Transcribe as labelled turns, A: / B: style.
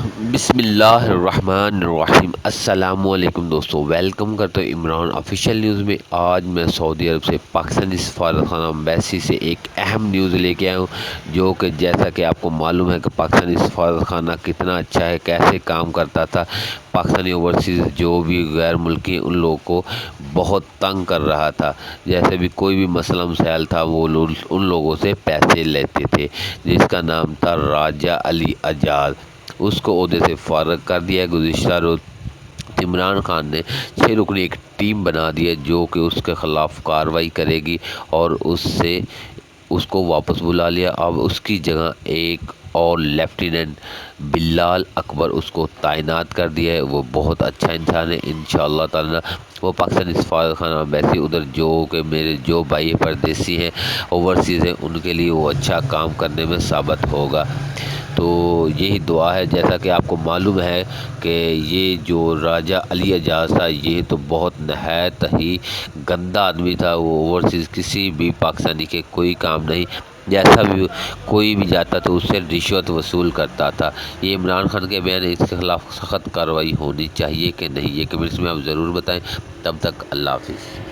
A: بسم اللہ الرحمن الرحیم۔ السلام علیکم دوستو، ویلکم کرتا ہوں عمران آفیشیل نیوز میں۔ آج میں سعودی عرب سے پاکستانی سفارتخانہ ایمبیسی سے ایک اہم نیوز لے کے آیا ہوں، جو کہ جیسا کہ آپ کو معلوم ہے کہ پاکستانی سفارتخانہ کتنا اچھا ہے، کیسے کام کرتا تھا۔ پاکستانی اوورسیز جو بھی غیر ملکی ان لوگوں کو بہت تنگ کر رہا تھا، جیسے بھی کوئی بھی مسئلہ مسائل تھا وہ ان لوگوں سے پیسے لیتے تھے، جس کا نام تھا راجہ علی اجاز۔ اس کو عہدے سے فارغ کر دیا ہے گزشتہ روز۔ عمران خان نے 6 رکنی ایک ٹیم بنا دی ہے جو کہ اس کے خلاف کارروائی کرے گی، اور اس کو واپس بلا لیا۔ اب اس کی جگہ ایک اور لیفٹیننٹ بلال اکبر اس کو تعینات کر دیا ہے۔ وہ بہت اچھا انسان ہے، انشاءاللہ تعالی وہ پاکستانی سفارتخانہ ایمبیسی ادھر جو کہ میرے جو بھائی پردیسی ہیں، اوورسیز ہیں، ان کے لیے وہ اچھا کام کرنے میں ثابت ہوگا۔ تو یہی دعا ہے۔ جیسا کہ آپ کو معلوم ہے کہ یہ جو راجہ علی اجاز تھا، یہ تو بہت نہایت ہی گندا آدمی تھا۔ وہ اوورسیز کسی بھی پاکستانی کے کوئی کام نہیں، جیسا بھی کوئی بھی جاتا تو اس سے رشوت وصول کرتا تھا۔ یہ عمران خان کے بیان ہے، اس کے خلاف سخت کارروائی ہونی چاہیے کہ نہیں، یہ کمنٹس میں آپ ضرور بتائیں۔ تب تک اللہ حافظ۔